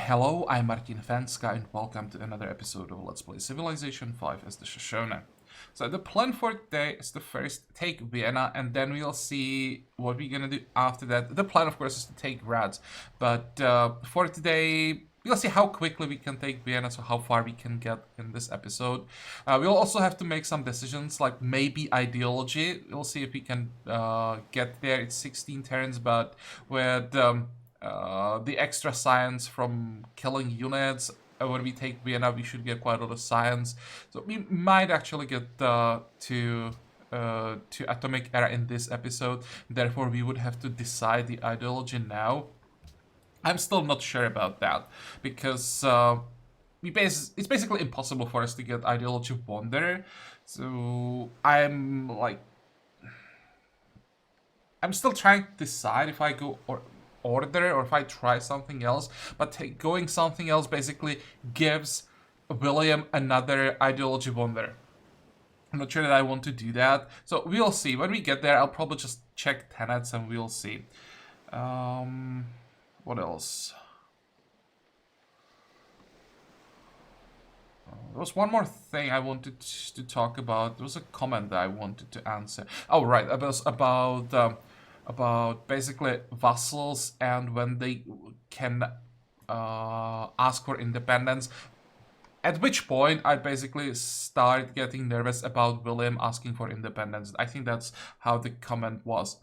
Hello, I'm Martin Fencka and welcome to another episode of Let's Play Civilization 5 as the Shoshone. So the plan for today is to first take Vienna and then we'll see what we're gonna do after that. The plan of course is to take Graz, but for today we'll see how quickly we can take Vienna, so how far we can get in this episode. We'll also have to make some decisions, like maybe ideology. We'll see if we can get there. It's 16 turns, but with the extra science from killing units, when we take Vienna, we should get quite a lot of science. So we might actually get to atomic era in this episode. Therefore, we would have to decide the ideology now. I'm still not sure about that because it's basically impossible for us to get ideology wonder. So I'm still trying to decide if I go order or if I try something else, but going something else basically gives William another ideology wonder. I'm not sure that I want to do that, so we'll see. When we get there, I'll probably just check tenets and we'll see. What else? There was one more thing I wanted to talk about. There was a comment that I wanted to answer. Oh, right, it was about basically vassals and when they can ask for independence. At which point I basically started getting nervous about William asking for independence. I think that's how the comment was.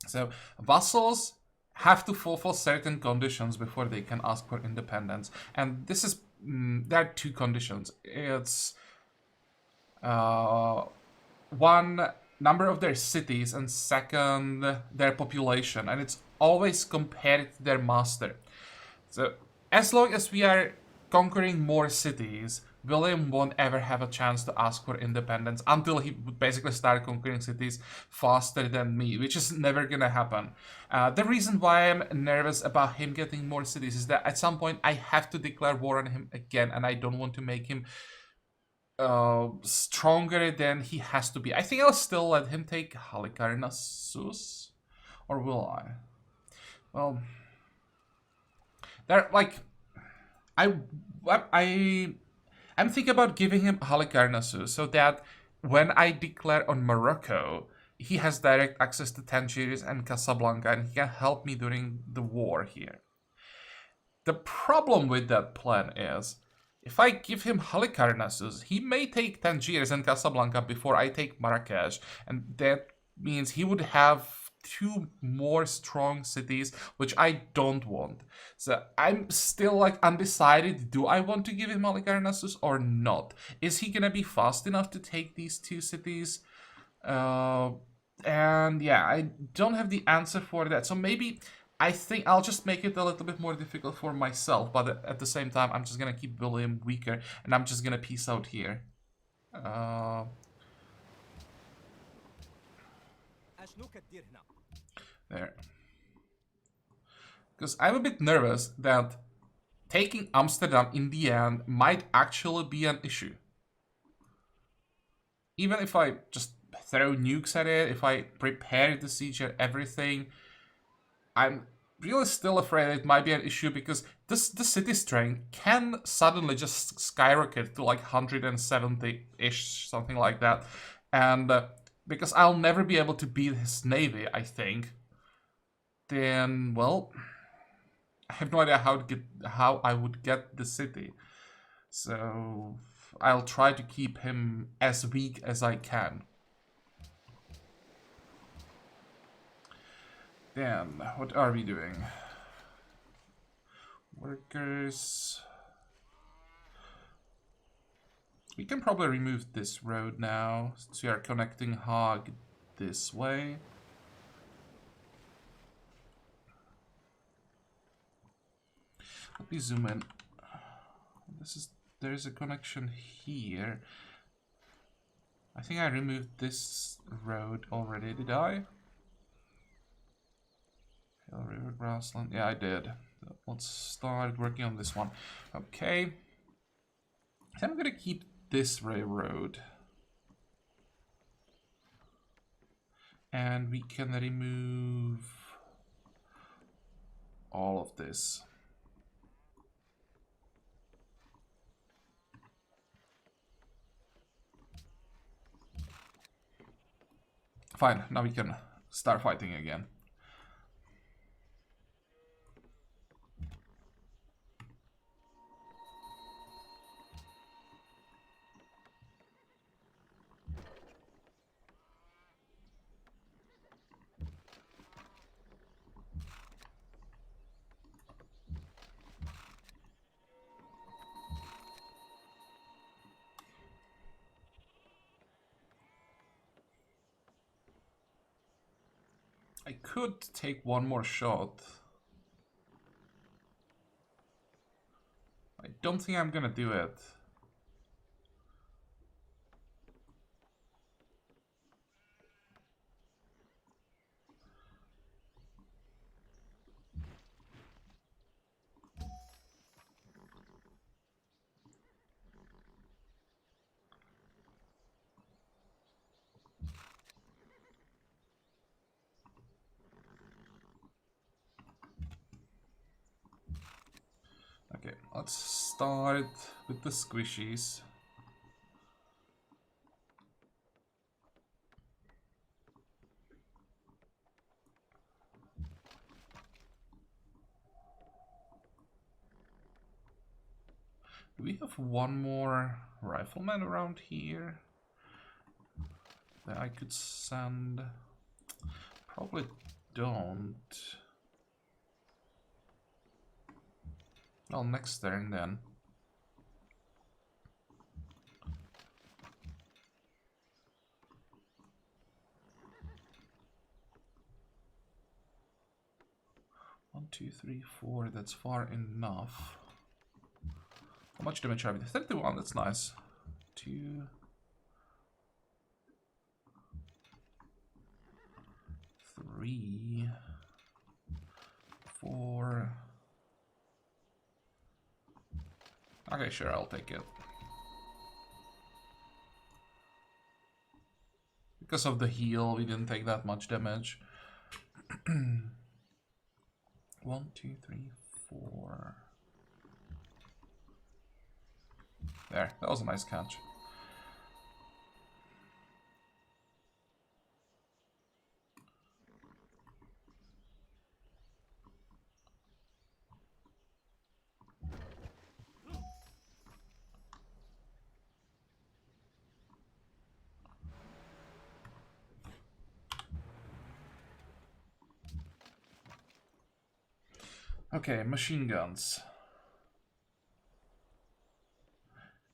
So vassals have to fulfill certain conditions before they can ask for independence, and this is there are two conditions. It's one, number of their cities, and second, their population, and it's always compared to their master. So as long as we are conquering more cities, William won't ever have a chance to ask for independence until he would basically start conquering cities faster than me, which is never gonna happen. The reason why I'm nervous about him getting more cities is that at some point I have to declare war on him again, and I don't want to make him stronger than he has to be. I think I'll still let him take Halicarnassus, or will I? Well, they're like I'm thinking about giving him Halicarnassus so that when I declare on Morocco, he has direct access to Tangiers and Casablanca and he can help me during the war here. The problem with that plan is, if I give him Halicarnassus, he may take Tangiers and Casablanca before I take Marrakech, and that means he would have two more strong cities, which I don't want. So I'm still like undecided. Do I want to give him Halicarnassus or not? Is he gonna be fast enough to take these two cities? And yeah, I don't have the answer for that. So maybe I think I'll just make it a little bit more difficult for myself, but at the same time, I'm just gonna keep William weaker, and I'm just gonna peace out here. There. Because I'm a bit nervous that taking Amsterdam in the end might actually be an issue. Even if I just throw nukes at it, if I prepare the siege and everything, I'm really still afraid it might be an issue because the city strength can suddenly just skyrocket to like 170-ish, something like that. And because I'll never be able to beat his navy, I think, then, well, I have no idea how I would get the city. So I'll try to keep him as weak as I can. Then, what are we doing? Workers. We can probably remove this road now, since we are connecting Hague this way. Let me zoom in. There's a connection here. I think I removed this road already, did I? Hill River Grassland. Yeah, I did. Let's start working on this one. Okay. So I'm gonna keep this railroad. And we can remove all of this. Fine, now we can start fighting again. I could take one more shot. I don't think I'm gonna do it. Okay, let's start with the squishies. Do we have one more rifleman around here that I could send? Probably don't. Well, next turn then. One, two, three, four. That's far enough. How much damage have we? 31. That's nice. 2, 3, 4. Okay, sure, I'll take it. Because of the heal, we didn't take that much damage. 1, 2, 3, 4. There, that was a nice catch. Okay, machine guns.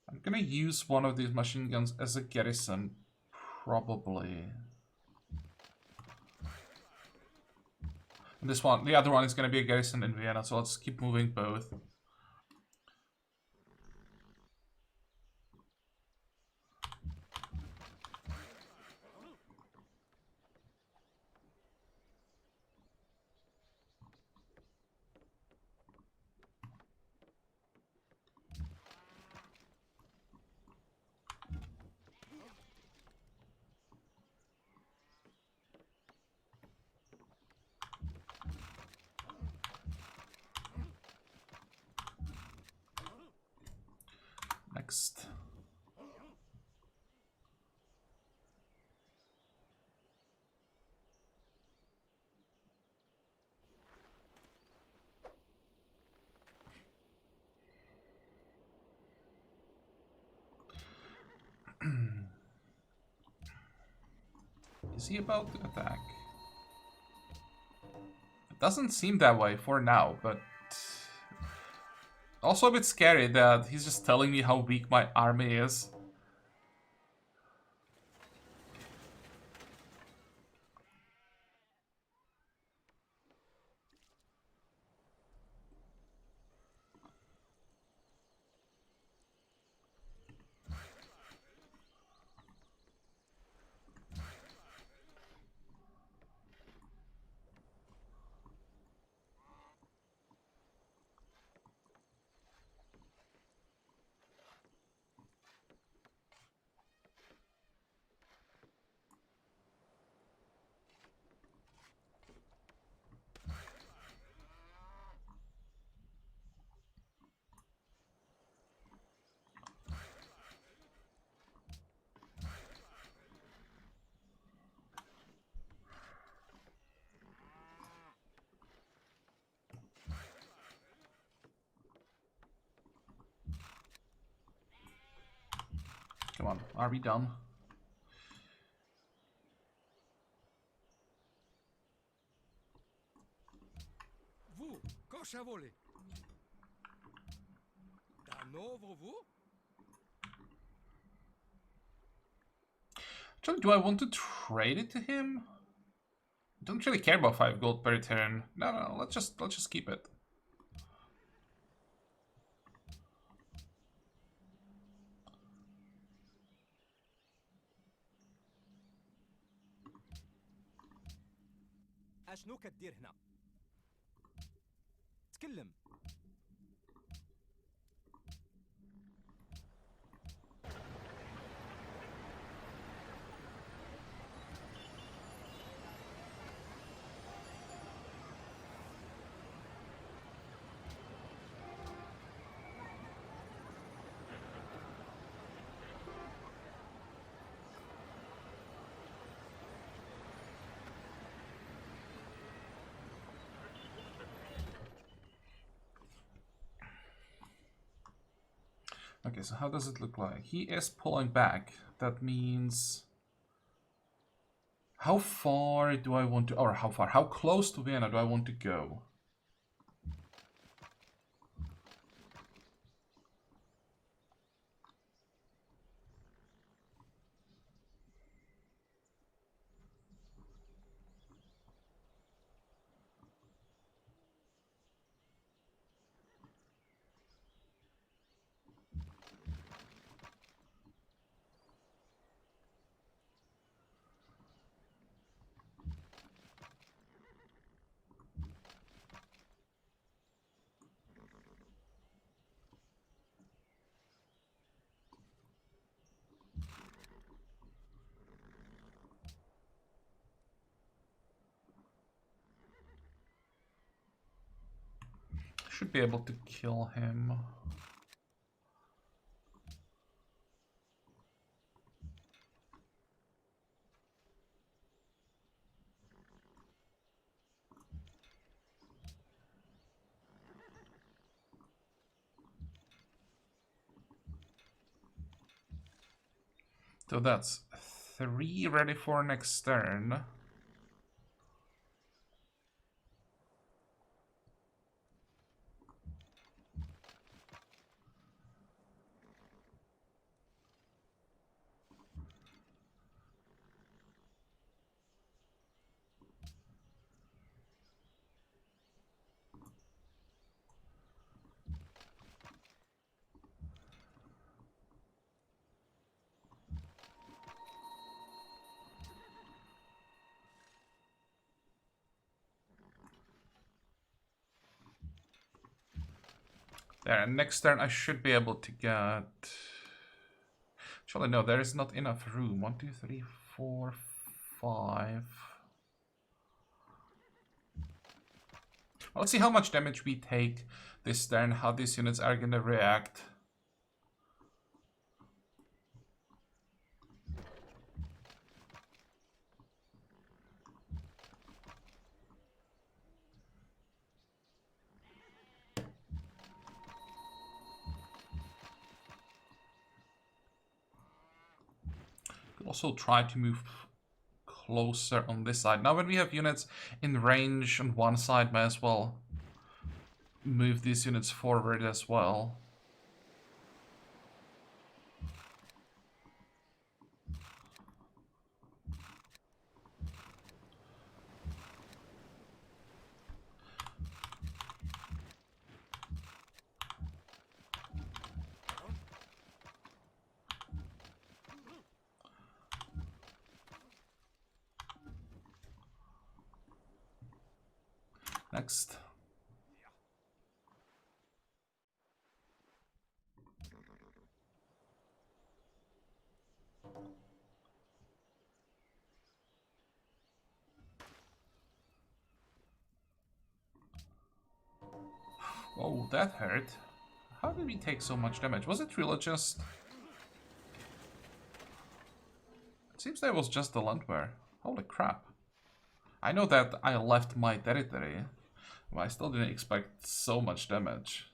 I'm gonna use one of these machine guns as a garrison, probably. And this one, the other one is gonna be a garrison in Vienna, so let's keep moving both. Next. Is he about to attack? It doesn't seem that way for now, but also a bit scary that he's just telling me how weak my army is. on. Are we done? Vous, coche à voler. D'un over vous? Actually, do I want to trade it to him? I don't really care about 5 gold per turn. No, let's just keep it. اشنو كدير هنا؟ تكلم. Okay, so how does it look like? He is pulling back. That means... How far do I want to... Or how far? How close to Vienna do I want to go? Should be able to kill him. So that's 3 ready for next turn. There, and next turn I should be able to get... Actually, no, there is not enough room. 1, 2, 3, 4, 5... Well, let's see how much damage we take this turn, how these units are gonna react. Could also try to move closer on this side. Now when we have units in range on one side, may as well move these units forward as well. Next. Oh, that hurt. How did we take so much damage? Was it really just... It seems that was just the Landwehr. Holy crap. I know that I left my territory, but I still didn't expect so much damage.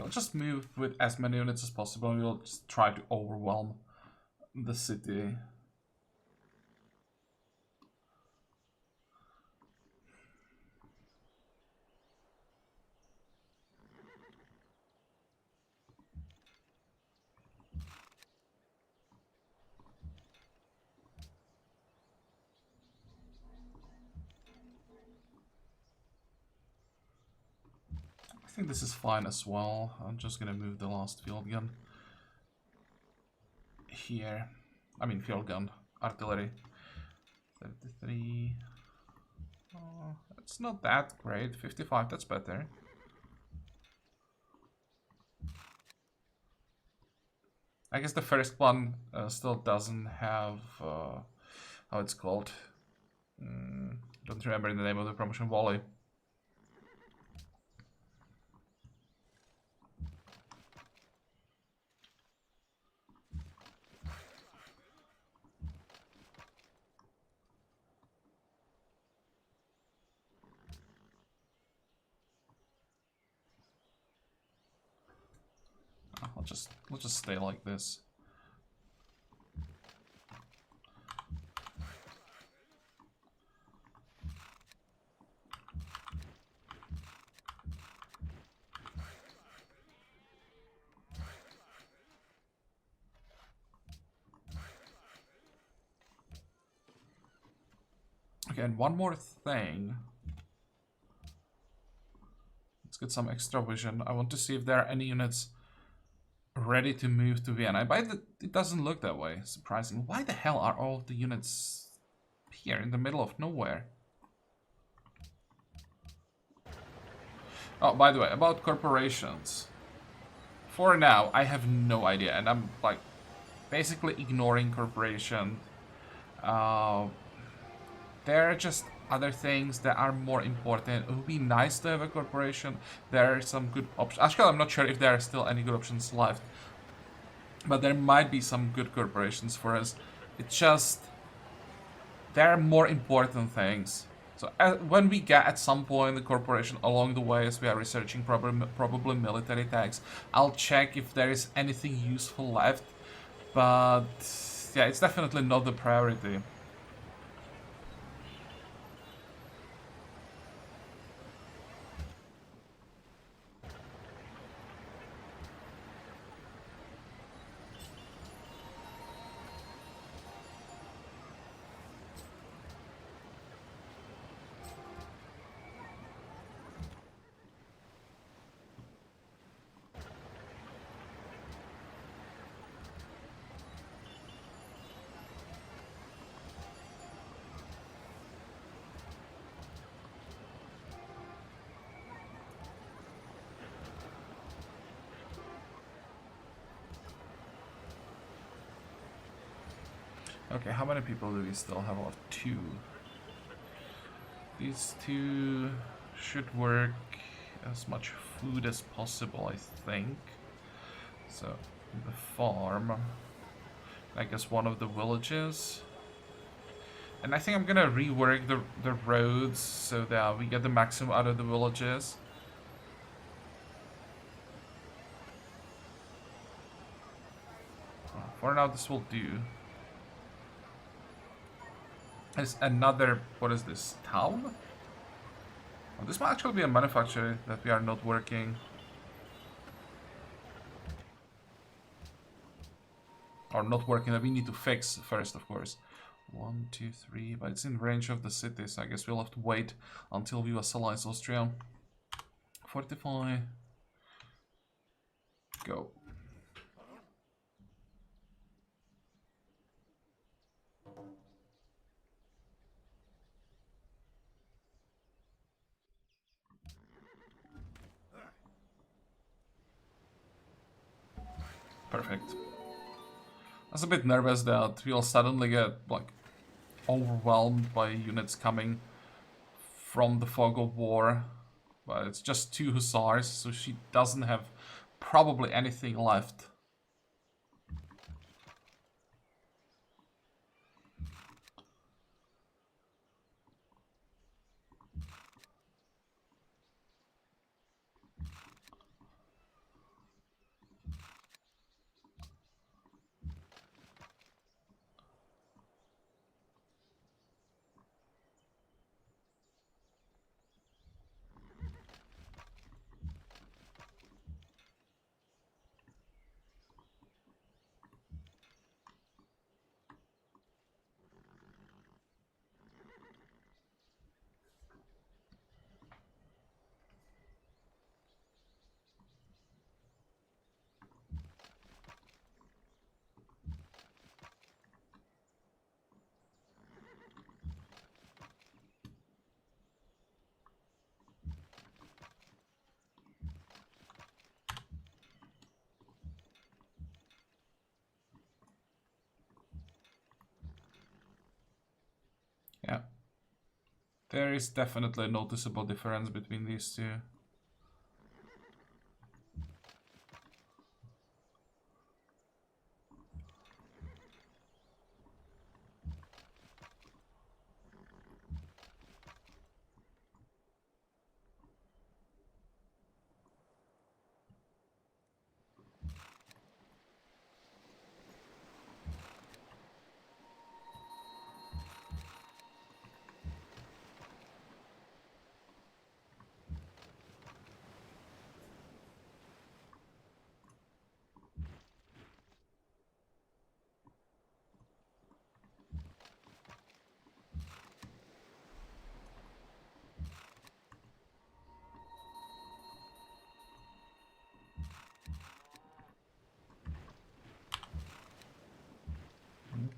We'll just move with as many units as possible and we'll just try to overwhelm the city. I think this is fine as well. I'm just gonna move the last field gun here. I mean field gun, artillery. 33. Oh, it's not that great. 55, that's better. I guess the first one still doesn't have how it's called. Don't remember the name of the promotion. Volley. We'll just stay like this. Okay, and one more thing. Let's get some extra vision. I want to see if there are any units ready to move to Vienna. But it doesn't look that way, surprising. Why the hell are all the units here in the middle of nowhere? Oh, by the way, about corporations. For now, I have no idea, and I'm like basically ignoring corporation. There are just other things that are more important. It would be nice to have a corporation. There are some good options. Actually, I'm not sure if there are still any good options left. But there might be some good corporations for us. It's just there are more important things. So when we get at some point the corporation along the way as we are researching probably military tax, I'll check if there is anything useful left. But yeah, it's definitely not the priority. Okay, how many people do we still have? Oh, 2. These 2 should work. As much food as possible, I think. So, the farm. I guess one of the villages. And I think I'm gonna rework the roads so that we get the maximum out of the villages. For now, this will do. There's another, what is this, town? Oh, this might actually be a manufacturer that we are not working. Or not working, that we need to fix first, of course. 1, 2, 3, but it's in range of the city, so I guess we'll have to wait until we vassalize Austria. 45. Go. Perfect. I was a bit nervous that we'll suddenly get like overwhelmed by units coming from the fog of war, but it's just 2 hussars, so she doesn't have probably anything left. There is definitely a noticeable difference between these two.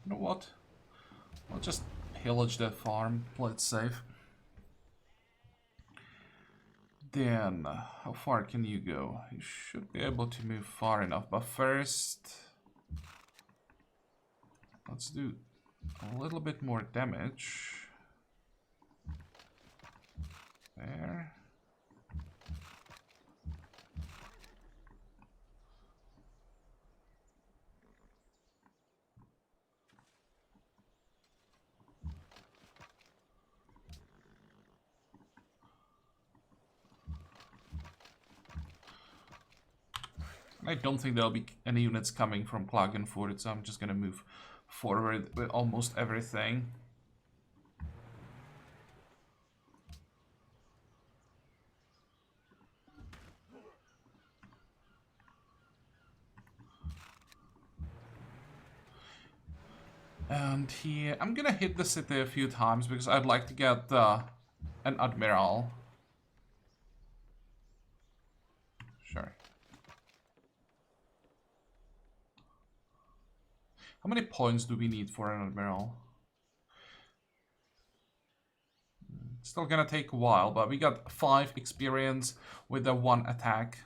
You know what? I'll just pillage that farm, play it safe. Then, how far can you go? You should be able to move far enough, but first... let's do a little bit more damage. There. I don't think there'll be any units coming from Klagenfurt, so I'm just gonna move forward with almost everything. And here, I'm gonna hit the city a few times because I'd like to get an admiral. Sure. How many points do we need for an admiral? Still gonna take a while, but we got 5 experience with the 1 attack.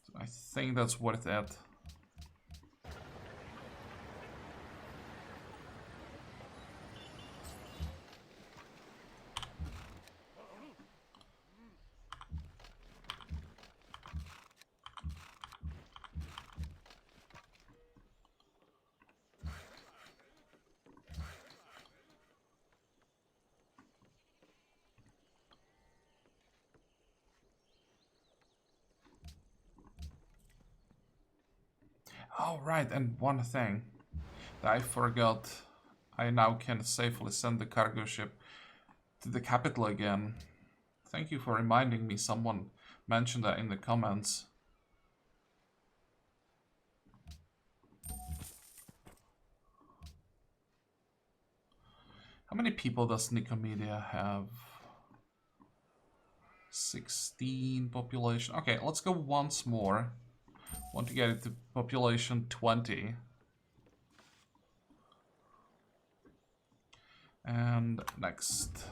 So I think that's worth it. Oh, right, and one thing that I forgot. I now can safely send the cargo ship to the capital again. Thank you for reminding me. Someone mentioned that in the comments. How many people does Nicomedia have? 16 population. Okay, let's go once more. Want to get it to population 20. And next.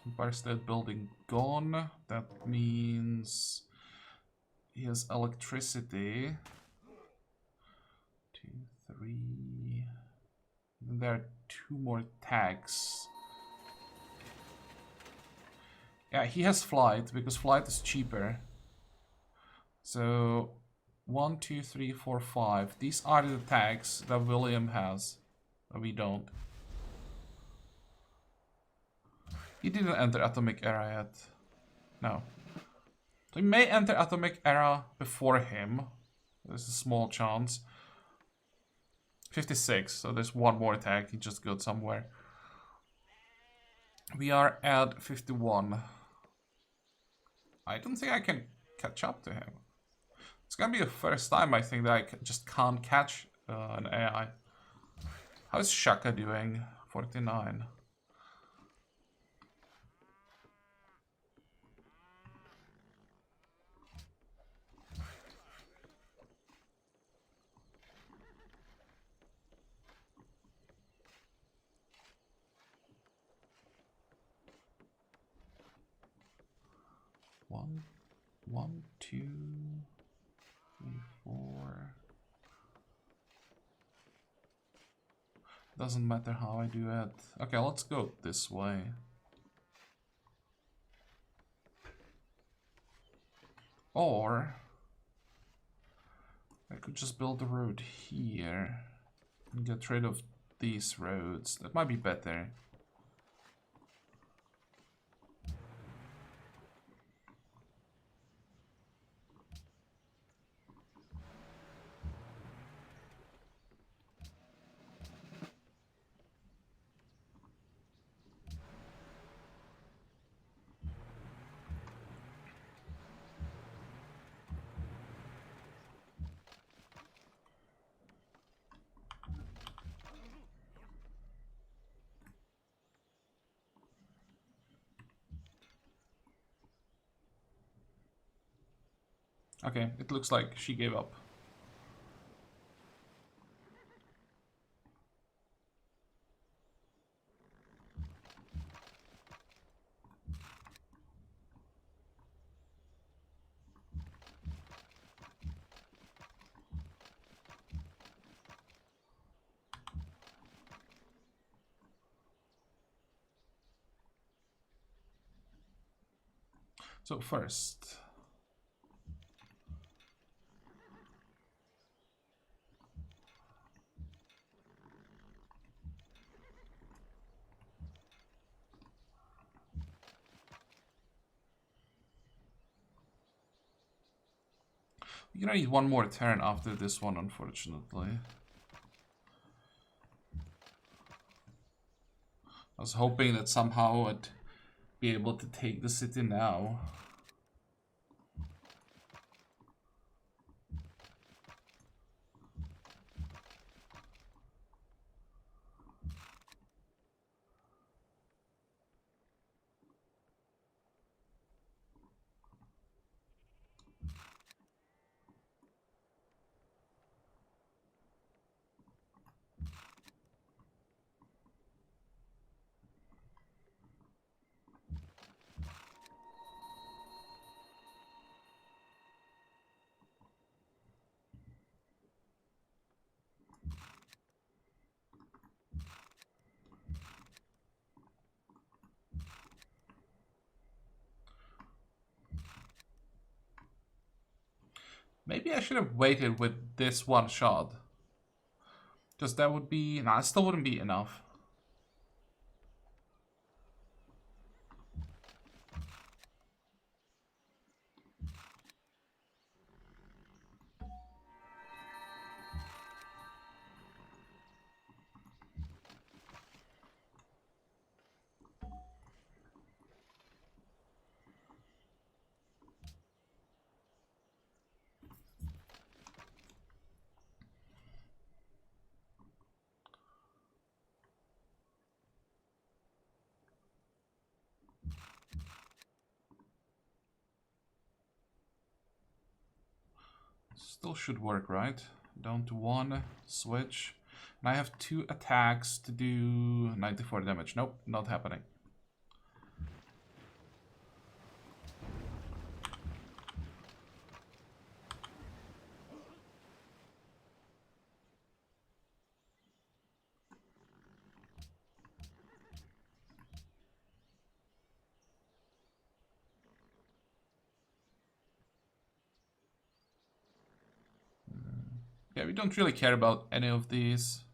Empire State Building gone. That means he has electricity. 2, 3. There are 2 more tags. Yeah, he has flight because flight is cheaper. So 1, 2, 3, 4, 5. These are the tags that William has. That we don't. He didn't enter Atomic Era yet. No. So he may enter Atomic Era before him. There's a small chance. 56, so there's 1 more tag. He just got somewhere. We are at 51. I don't think I can catch up to him. It's gonna be the first time I think that I just can't catch an AI. How's Shaka doing? 49. One, 2, 3, 4. doesn't matter how I do it. Okay, let's go this way. Or I could just build a road here and get rid of these roads. That might be better. Okay, it looks like she gave up. So first, you're gonna need one more turn after this one, unfortunately. I was hoping that somehow I'd be able to take the city now. Maybe I should have waited with this one shot. Because that would be... Nah, it still wouldn't be enough. Still should work, right? Down to 1, switch. And I have 2 attacks to do 94 damage. Nope, not happening. Yeah, we don't really care about any of these.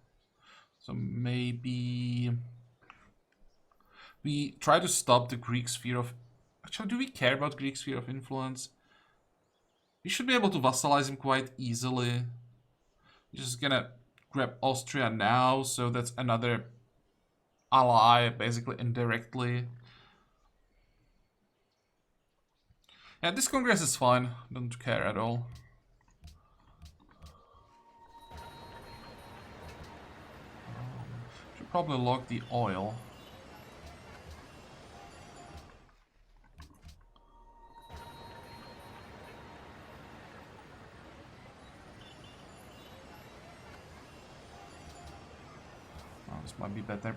So maybe we try to stop the Greek sphere of... Actually, do we care about Greek sphere of influence? We should be able to vassalize him quite easily. We're just gonna grab Austria now, so that's another ally, basically indirectly. Yeah, this Congress is fine. Don't care at all. Should probably log the oil. Oh, this might be better.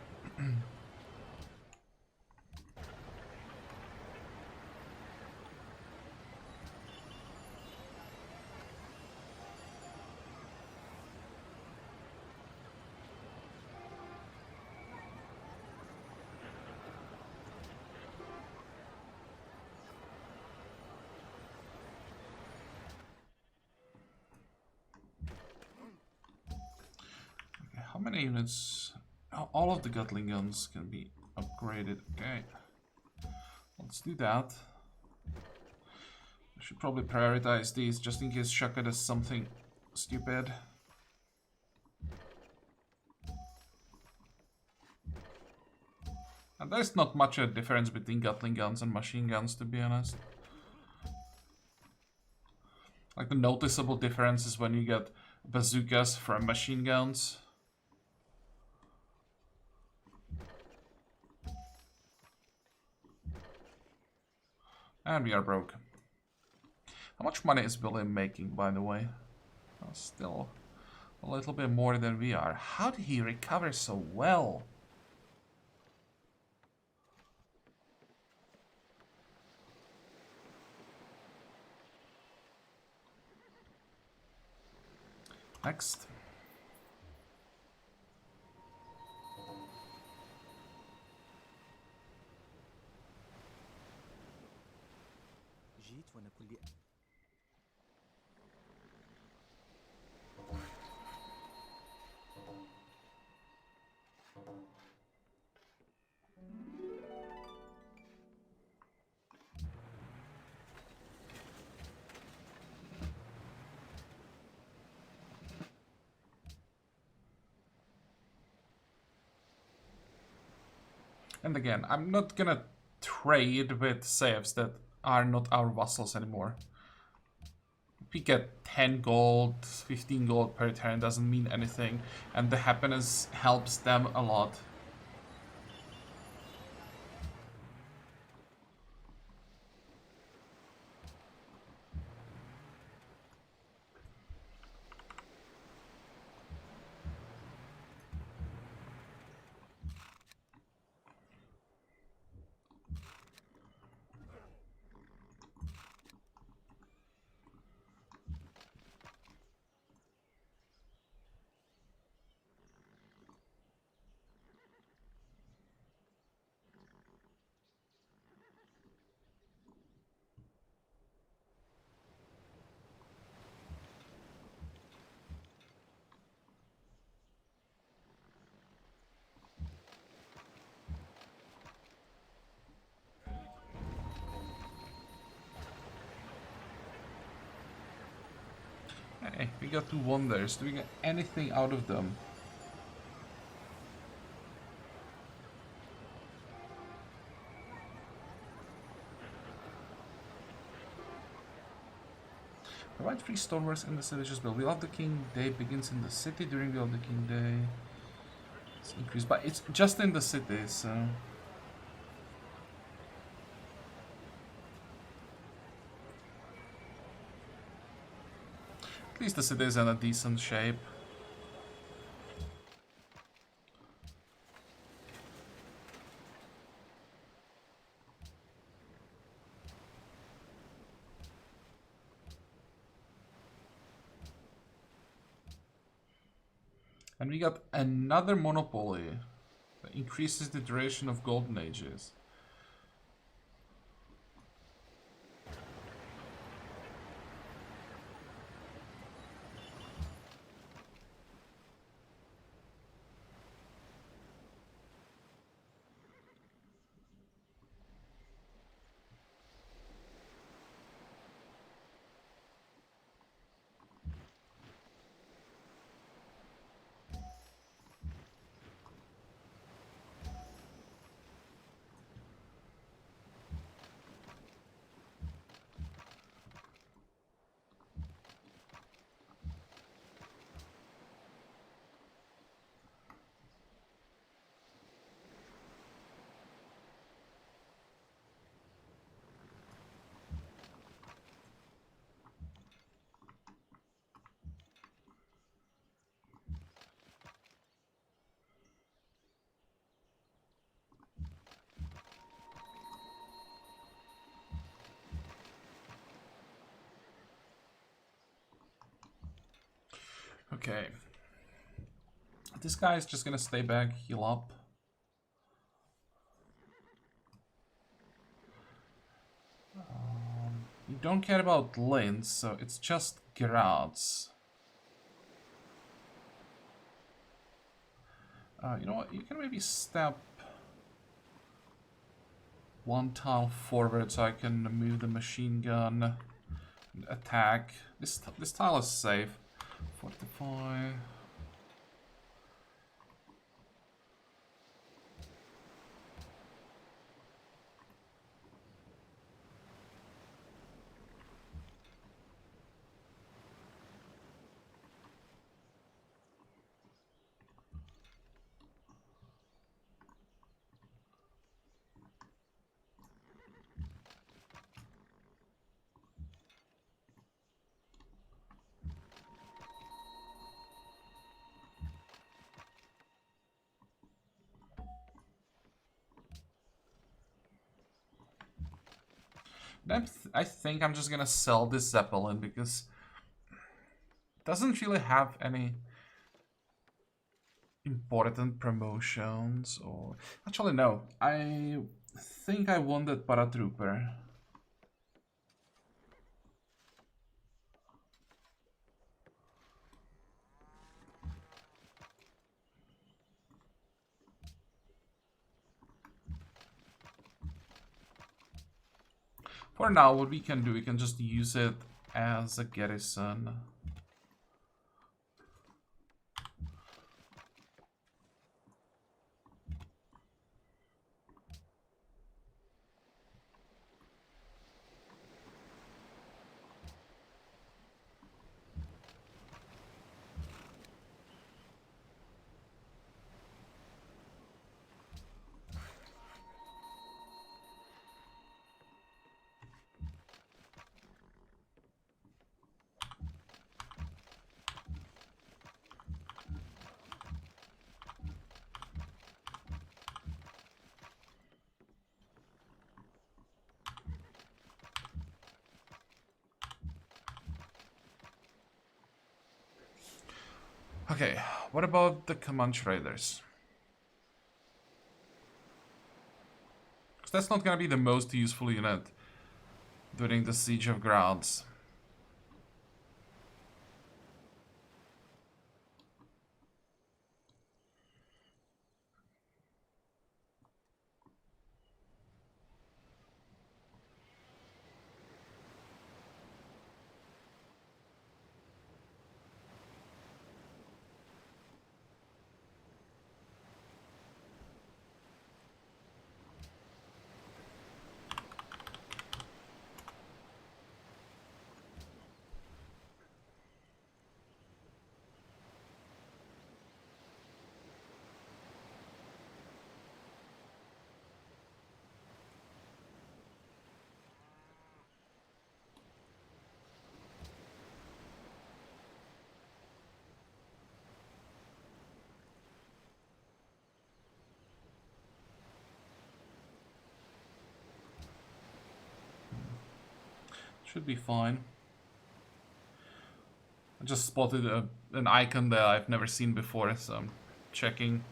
many units? Oh, all of the Gatling guns can be upgraded. Okay. Let's do that. I should probably prioritize these just in case Shaka does something stupid. And there's not much a difference between Gatling guns and machine guns, to be honest. Like, the noticeable difference is when you get bazookas from machine guns. And we are broke. How much money is William making, by the way? Oh, still a little bit more than we are. How did he recover so well? Next. And again, I'm not gonna trade with saves that are not our vassals anymore. If we get 10 gold, 15 gold per turn doesn't mean anything, and the happiness helps them a lot. Hey, we got 2 wonders. Do we get anything out of them? Provide free stoneworks in the seditious build. Wheel of the King Day begins in the city during Wheel of the King Day. It's increased, but it's just in the city, so... At least the city is in a decent shape. And we got another monopoly that increases the duration of golden ages. Okay. This guy is just gonna stay back, heal up. You don't care about lanes, so it's just Gerads. You know what? You can maybe step one tile forward so I can move the machine gun and attack. This tile is safe. Fortify. I think I'm just gonna sell this Zeppelin because it doesn't really have any important promotions or... Actually, no. I think I won that paratrooper. For now, what we can do, we can just use it as a garrison. Okay, what about the Comanche Raiders? Because that's not gonna be the most useful unit during the Siege of Graz. Should be fine. I just spotted an icon that I've never seen before, so I'm checking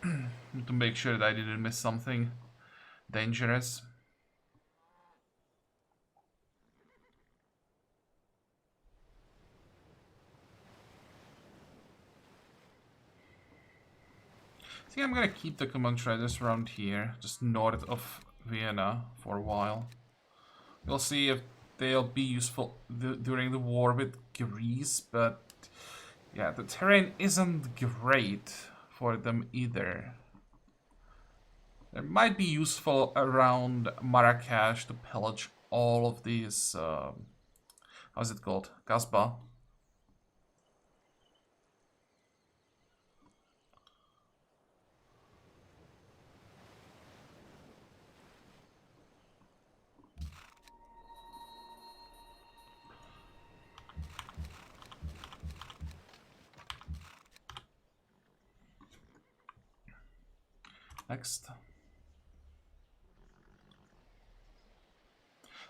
to make sure that I didn't miss something dangerous. I think I'm gonna keep the Comanche Raiders around here, just north of Vienna for a while. We'll see if they'll be useful during the war with Greece, but yeah, the terrain isn't great for them either. They might be useful around Marrakesh to pillage all of these, how's it called? Kasbah. Next.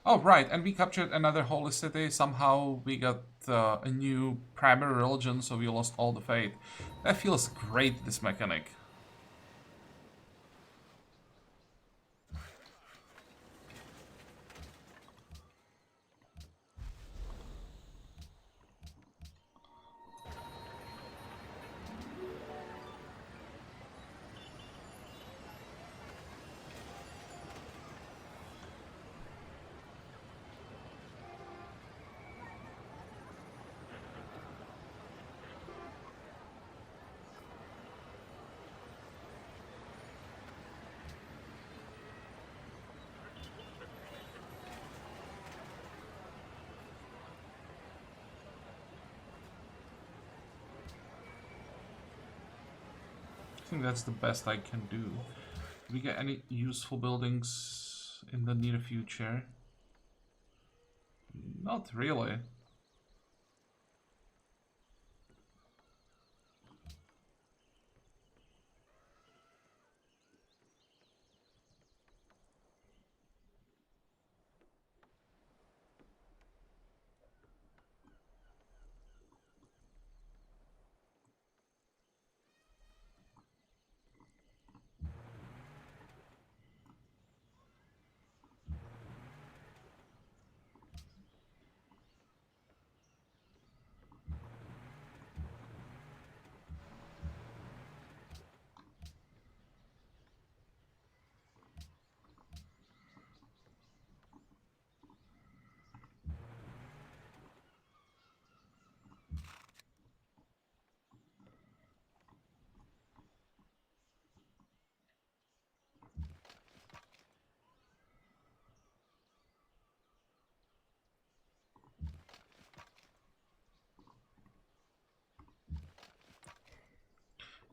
Oh, right, and we captured another holy city. Somehow we got a new primary religion, so we lost all the faith. That feels great, this mechanic. think that's the best I can do. Do we get any useful buildings in the near future? Not really.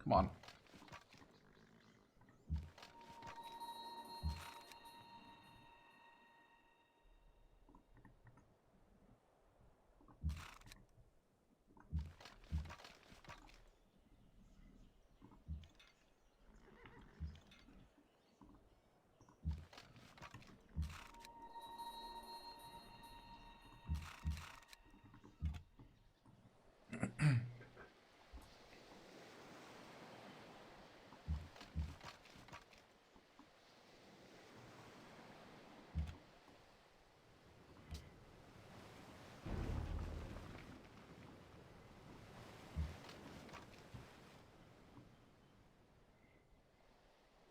Come on.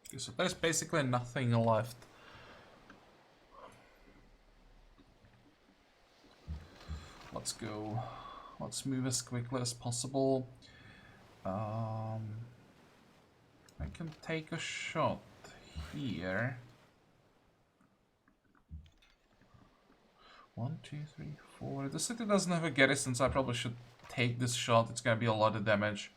Okay, so there's basically nothing left. Let's go. Let's move as quickly as possible. I can take a shot here. 1, 2, 3, 4. The city doesn't have a garrison, so I probably should take this shot. It's gonna be a lot of damage.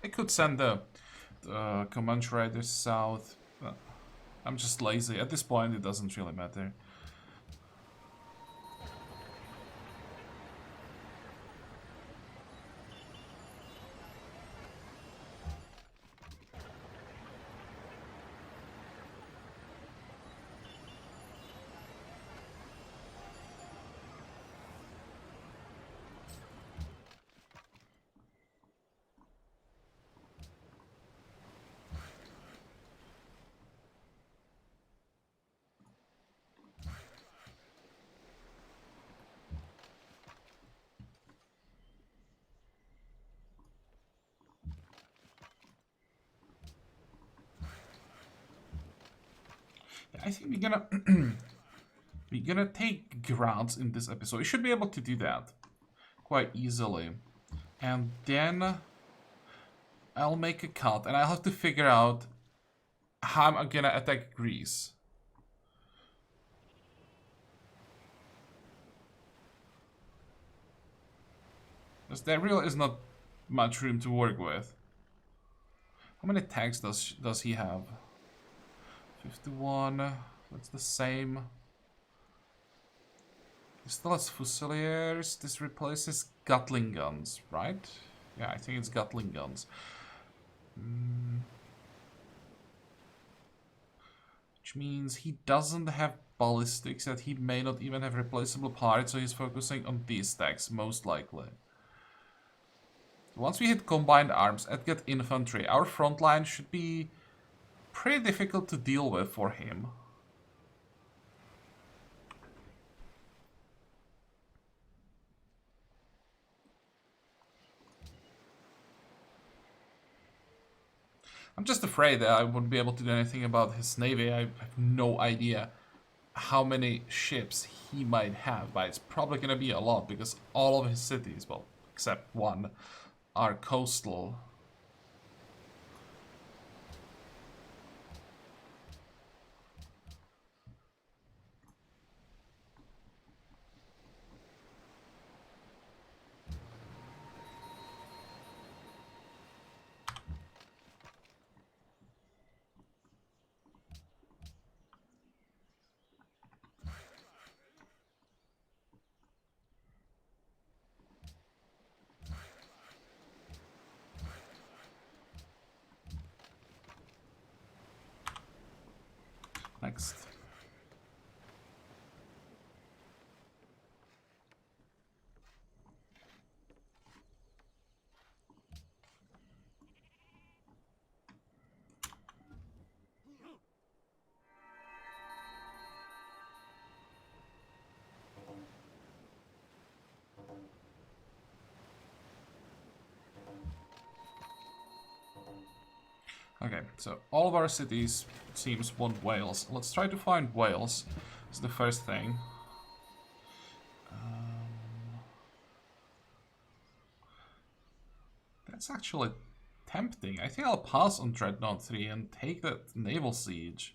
I could send the Comanche Riders south. I'm just lazy. At this point, it doesn't really matter. I think we're gonna take grounds in this episode. We should be able to do that quite easily, and then I'll make a cut, and I'll have to figure out how I'm gonna attack Greece. Because there really is not much room to work with. How many tanks does he have? 51. That's the same. He still has Fusiliers. This replaces Gatling guns, right? Yeah, I think it's Gatling guns. Which means he doesn't have ballistics, that he may not even have replaceable parts, so he's focusing on these stacks, most likely. Once we hit combined arms and get infantry, our front line should be pretty difficult to deal with for him. I'm just afraid that I wouldn't be able to do anything about his navy. I have no idea how many ships he might have, but it's probably going to be a lot because all of his cities, well, except one, are coastal. Next. Okay, so all of our cities, it seems, want whales. Let's try to find whales. It's the first thing. That's actually tempting. I think I'll pass on Dreadnought 3 and take that naval siege.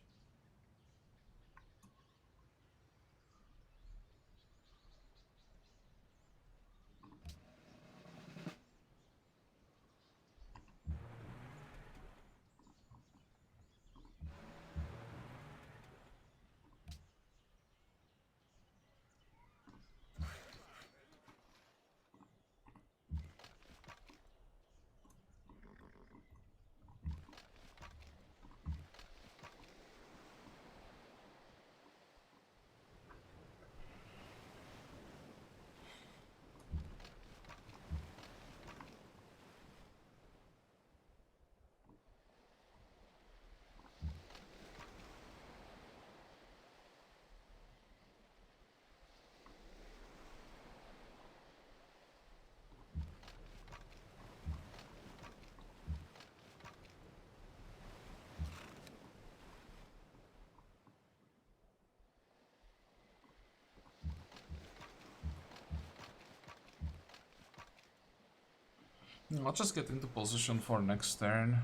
I'll just get into position for next turn.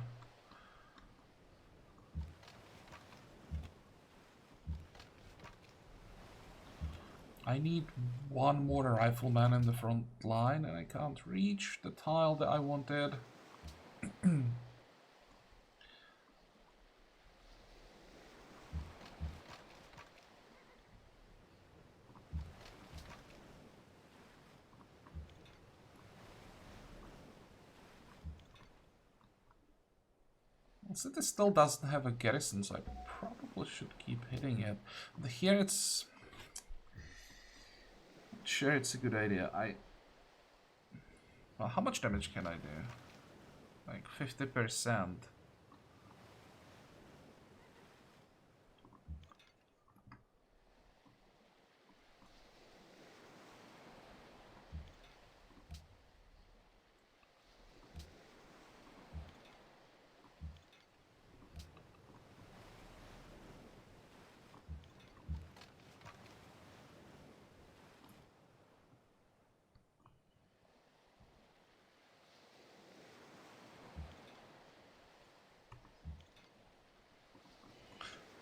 I need one more rifleman in the front line, and I can't reach the tile that I wanted. City still doesn't have a garrison, so I probably should keep hitting it. But here it's... Sure, it's a good idea. Well, how much damage can I do? Like 50%.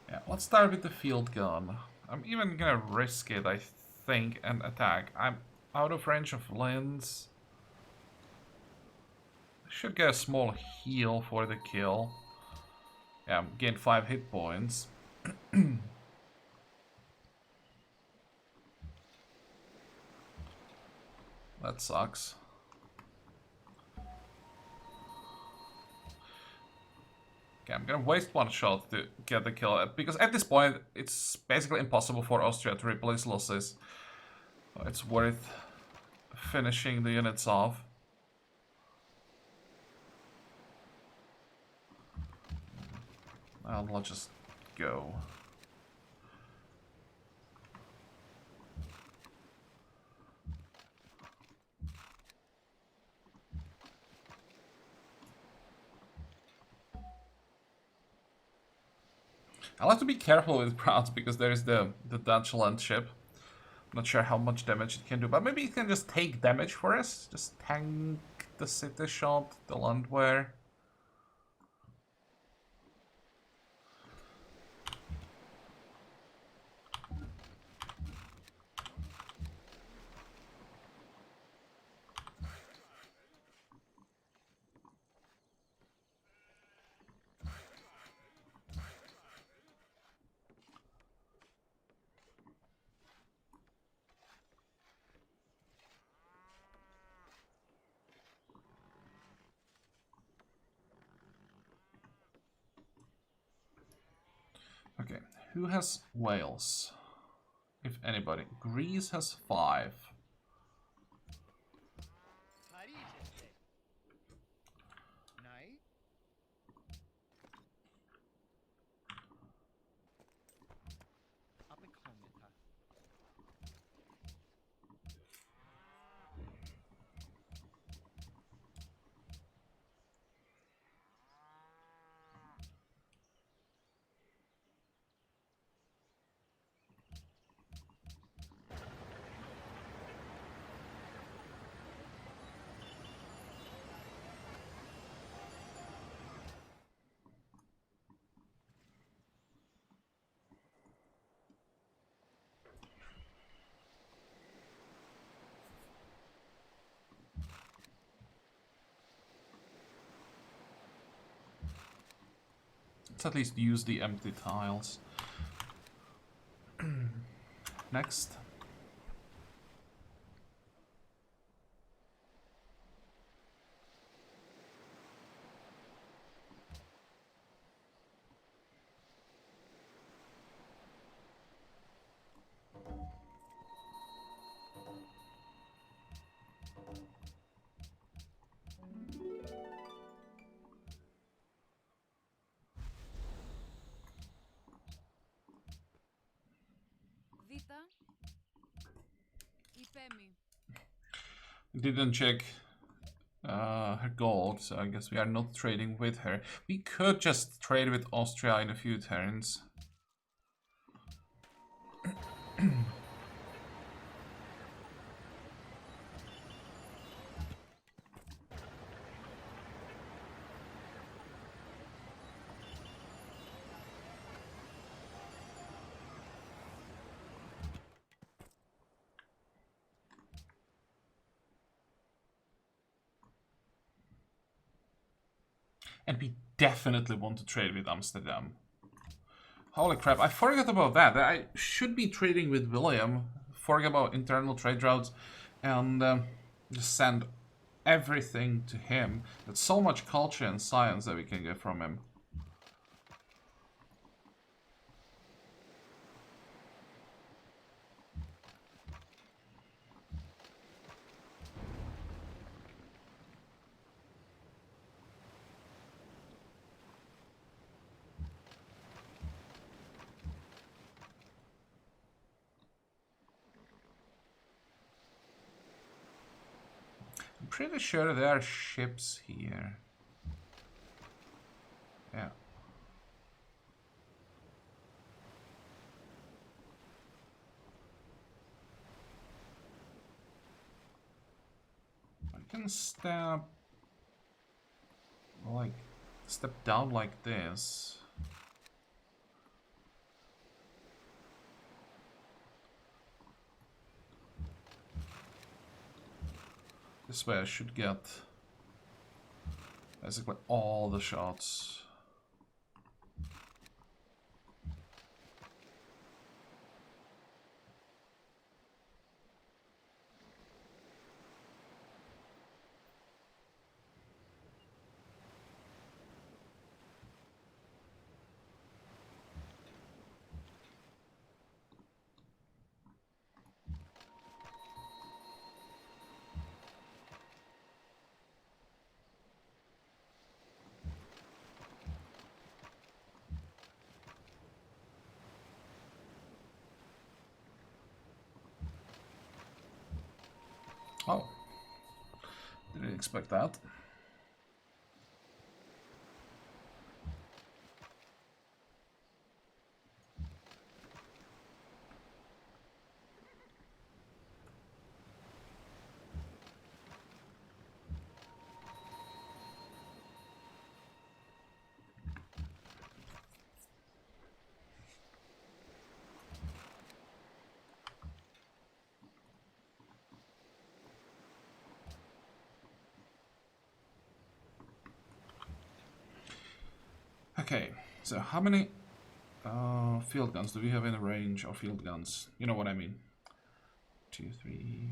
Yeah, let's start with the field gun. I'm even gonna risk it, I think, and attack. I'm out of range of lens. Should get a small heal for the kill. Yeah, gain 5 hit points. That sucks. Okay, I'm gonna waste one shot to get the kill, because at this point it's basically impossible for Austria to replace losses. It's worth finishing the units off. I'll just go. I'll have to be careful with crowds because there is the Dutch land ship. Not sure how much damage it can do, but maybe it can just take damage for us. Just tank the city shot, the landwehr. Okay, who has Wales? If anybody. Greece has 5. Let's at least use the empty tiles. Next. Didn't check her gold, so I guess we are not trading with her. We could just trade with Austria in a few turns. And we definitely want to trade with Amsterdam. Holy crap, I forgot about that. I should be trading with William. Forget about internal trade routes and just send everything to him. There's so much culture and science that we can get from him. I'm pretty sure there are ships here. Yeah. I can step down like this. This way I should get basically all the shots. Oh. Didn't expect that. Okay, so how many field guns do we have in a range of field guns? You know what I mean. 2, 3.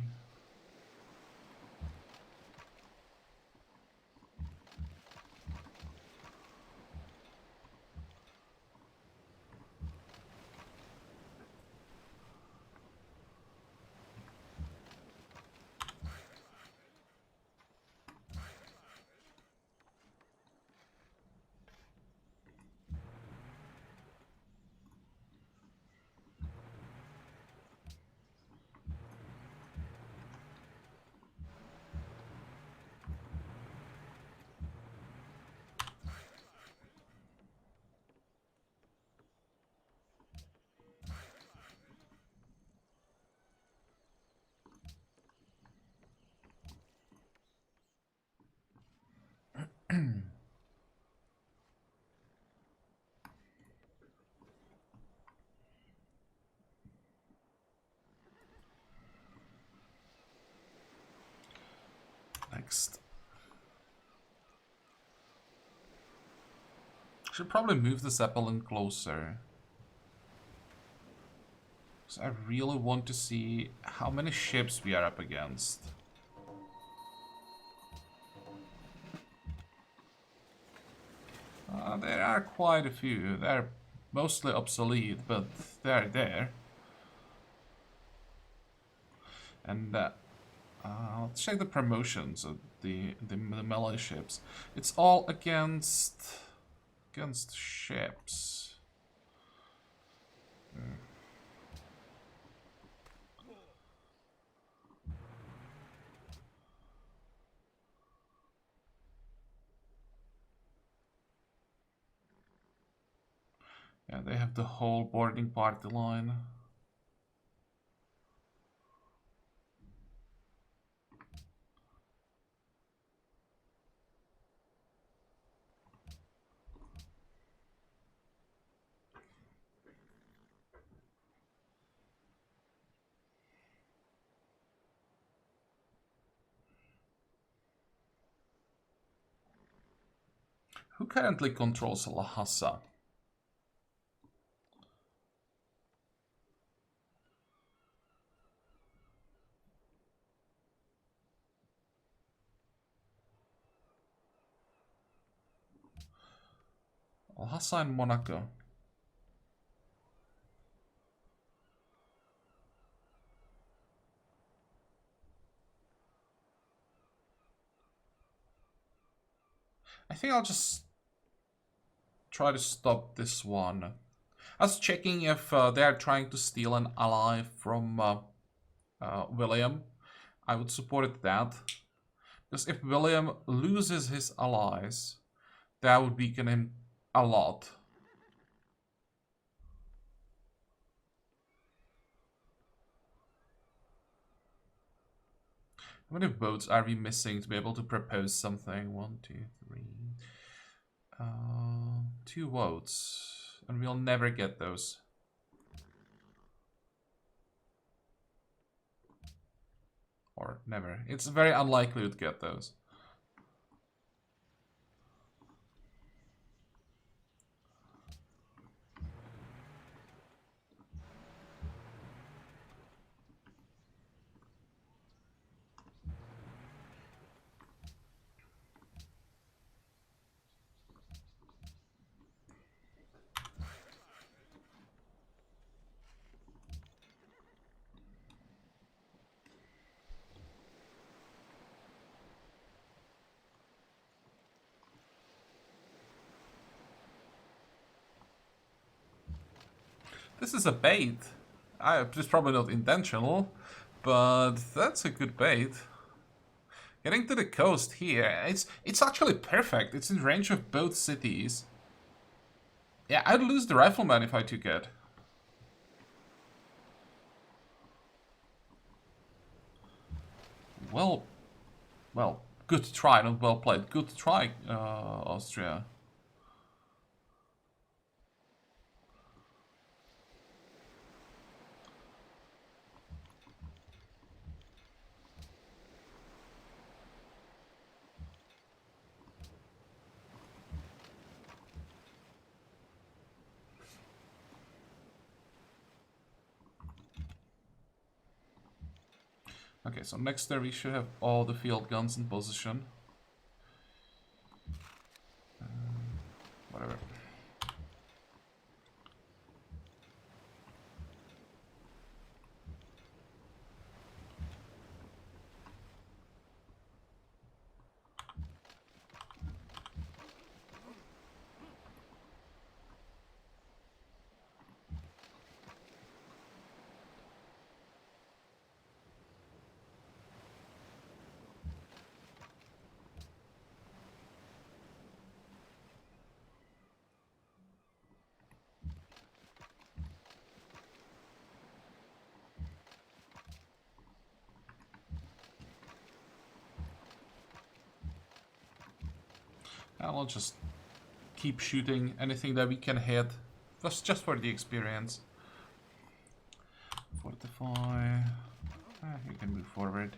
Next. Should probably move the Zeppelin closer. Because I really want to see how many ships we are up against. There are quite a few. They're mostly obsolete, but they're there. And let's check the promotions of the melee ships. It's all against ships. Yeah, they have the whole boarding party line. Who currently controls Lhasa? Lhasa and Monaco. I think I'll just try to stop this one. I was checking if they are trying to steal an ally from William. I would support that. Because if William loses his allies, that would weaken him a lot. How many votes are we missing to be able to propose something? 1, 2, 3. 2 votes. And we'll never get those. Or never. It's very unlikely to get those. This is a bait. It's probably not intentional, but that's a good bait. Getting to the coast here, it's actually perfect. It's in range of both cities. Yeah, I'd lose the rifleman if I took it. Well, good try, not well played. Good try, Austria. Okay, so next there we should have all the field guns in position. Whatever. And I'll just keep shooting anything that we can hit. Just for the experience. Fortify. You can move forward.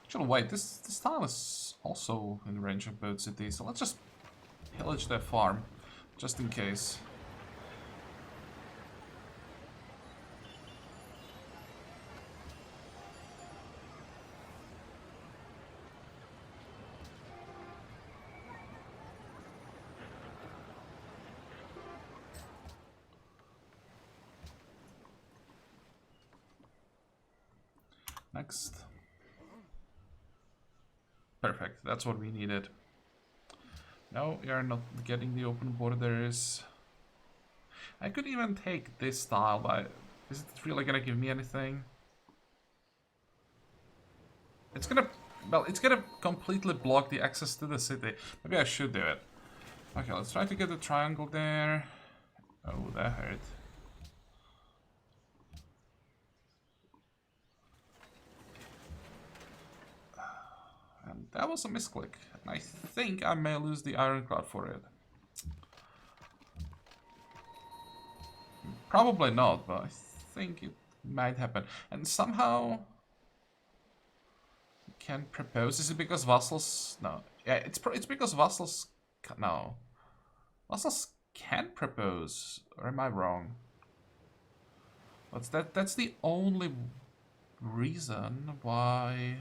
Actually, wait, this tile is also in range of both cities, so let's just pillage their farm, just in case. Next. Perfect, that's what we needed. No, we are not getting the open borders. I could even take this tile, but is it really gonna give me anything? It's gonna, well, it's gonna completely block the access to the city. Maybe I should do it. Okay, let's try to get the triangle there. Oh, that hurt. And that was a misclick. And I think I may lose the ironclad for it. Probably not, but I think it might happen. And somehow you can propose. Is it because vassals? No. Yeah, it's because vassals. No, vassals can propose. Or am I wrong? That's the only reason why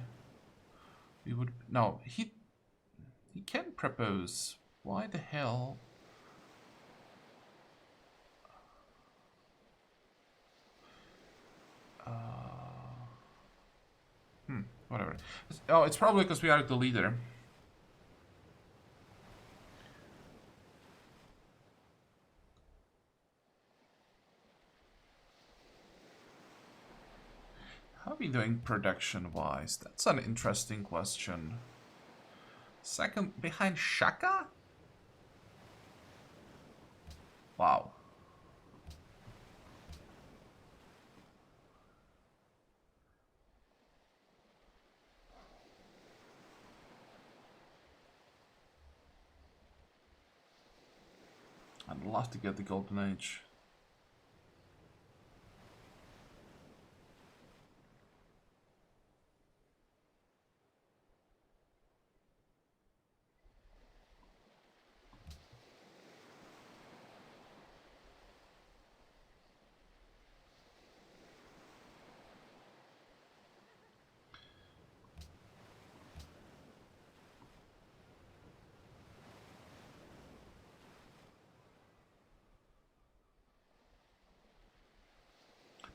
we would. No, he can propose. Why the hell? Whatever. Oh, it's probably because we are the leader. How are we doing production-wise? That's an interesting question. Second behind Shaka? Wow. I'd love to get the Golden Age.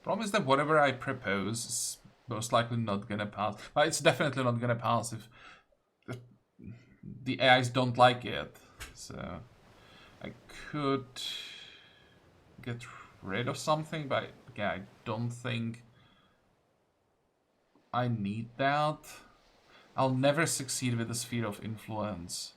Problem is that whatever I propose is most likely not gonna pass. Well, it's definitely not gonna pass if the AIs don't like it. So I could get rid of something, but again, I don't think I need that. I'll never succeed with the sphere of influence.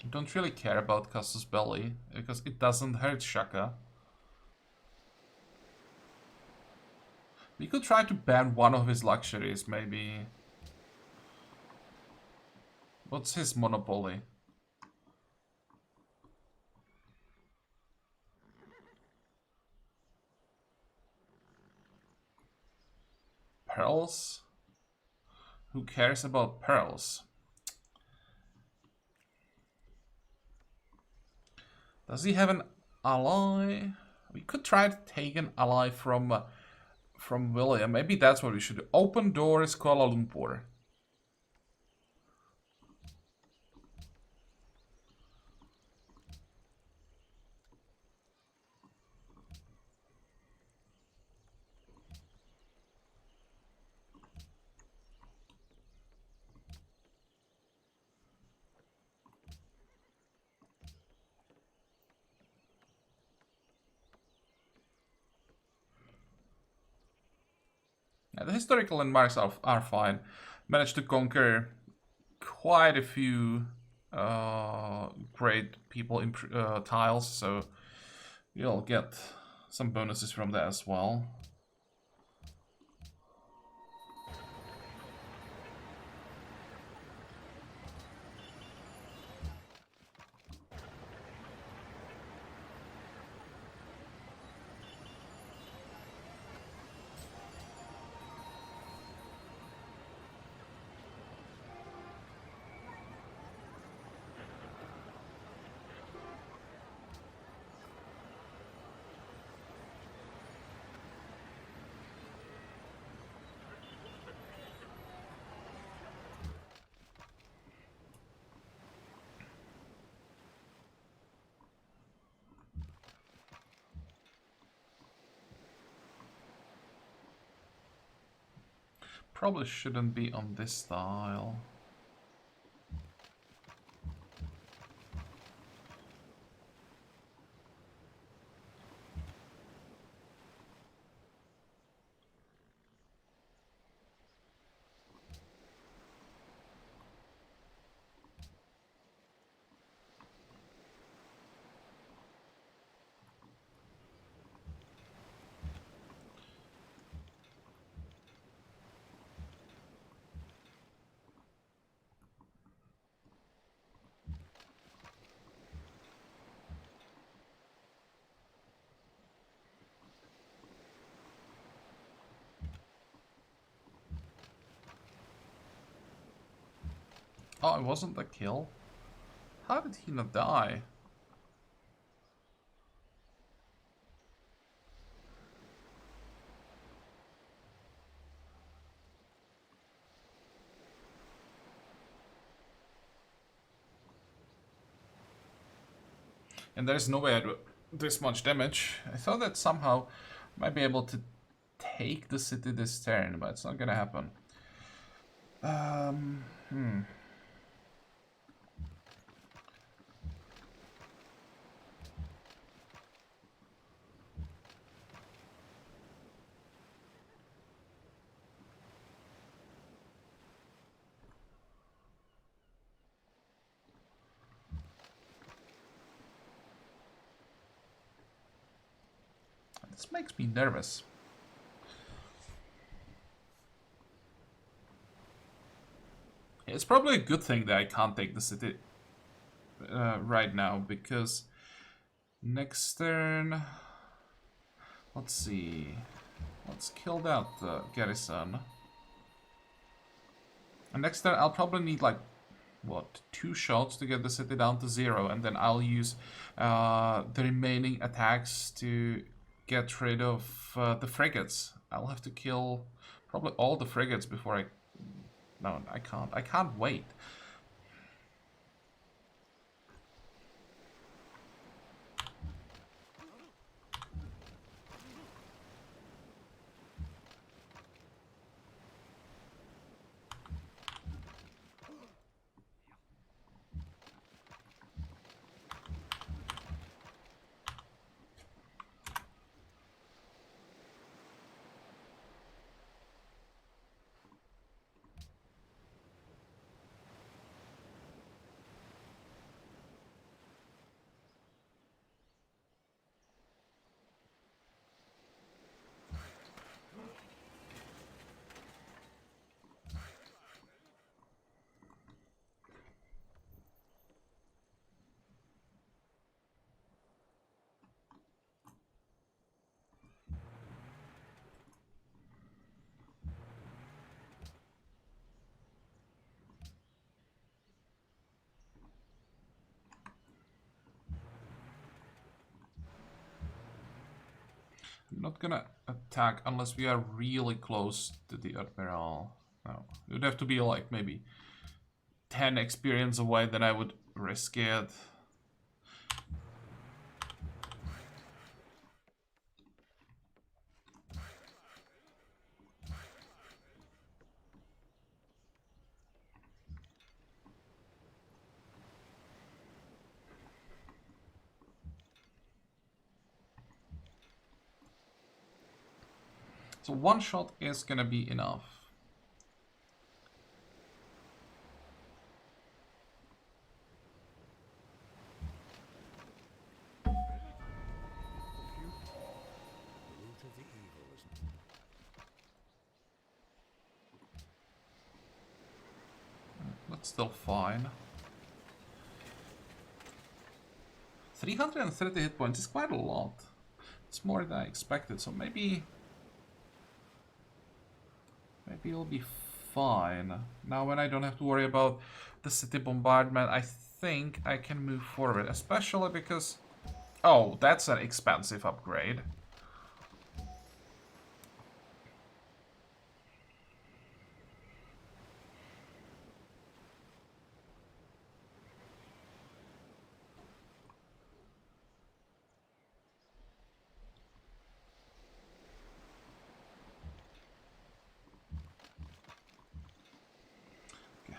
I don't really care about Casus Belli, because it doesn't hurt Shaka. We could try to ban one of his luxuries, maybe. What's his monopoly? Pearls? Who cares about pearls? Does he have an ally? We could try to take an ally from William. Maybe that's what we should do. Open doors, Kuala Lumpur. Yeah, the historical landmarks are fine. Managed to conquer quite a few great people in tiles, so you'll get some bonuses from that as well. Probably shouldn't be on this tile. Oh, it wasn't a kill? How did he not die? And there's no way I do this much damage. I thought that somehow I might be able to take the city this turn, but it's not gonna happen. This makes me nervous. It's probably a good thing that I can't take the city right now, because next turn... Let's see... Let's kill that garrison. And next turn I'll probably need like what, 2 shots to get the city down to 0, and then I'll use the remaining attacks to get rid of the frigates. I'll have to kill probably all the frigates before I... No, I can't. I can't wait. I'm not gonna attack unless we are really close to the Admiral. No, it would have to be like maybe 10 experience away, then I would risk it. So 1 shot is gonna be enough. That's still fine. 330 hit points is quite a lot. It's more than I expected, so maybe it'll be fine. Now when I don't have to worry about the city bombardment, I think I can move forward, especially because... Oh, that's an expensive upgrade.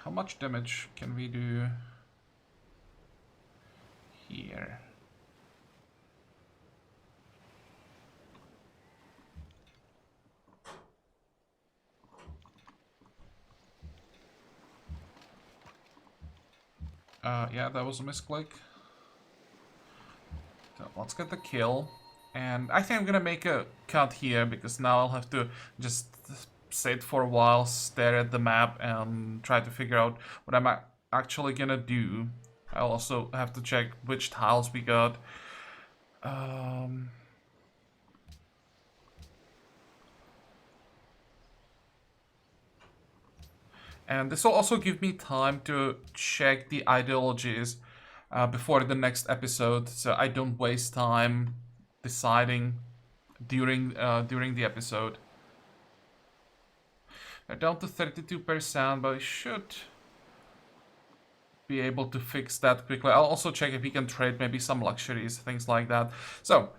How much damage can we do here? Yeah, that was a misclick. So let's get the kill. And I think I'm gonna make a cut here, because now I'll have to just sit for a while, stare at the map, and try to figure out what I'm actually gonna do. I'll also have to check which tiles we got. And this will also give me time to check the ideologies before the next episode, so I don't waste time deciding during the episode. They're down to 32%, but I should be able to fix that quickly. I'll also check if we can trade maybe some luxuries, things like that. So,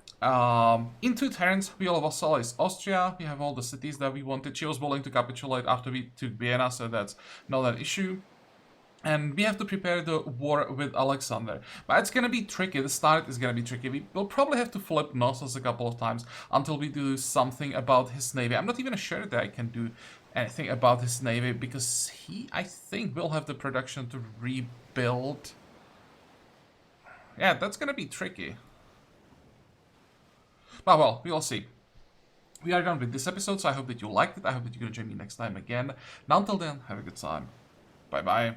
in 2 turns, we will vassalize Austria. We have all the cities that we wanted. She was willing to capitulate after we took Vienna, so that's not an issue. And we have to prepare the war with Alexander. But it's gonna be tricky. The start is gonna be tricky. We will probably have to flip Knossos a couple of times until we do something about his navy. I'm not even sure that I can do anything about his navy, because he, I think, will have the production to rebuild. Yeah, that's gonna be tricky. But well, we'll see. We are done with this episode, so I hope that you liked it. I hope that you're gonna join me next time again. Now until then, have a good time. Bye bye.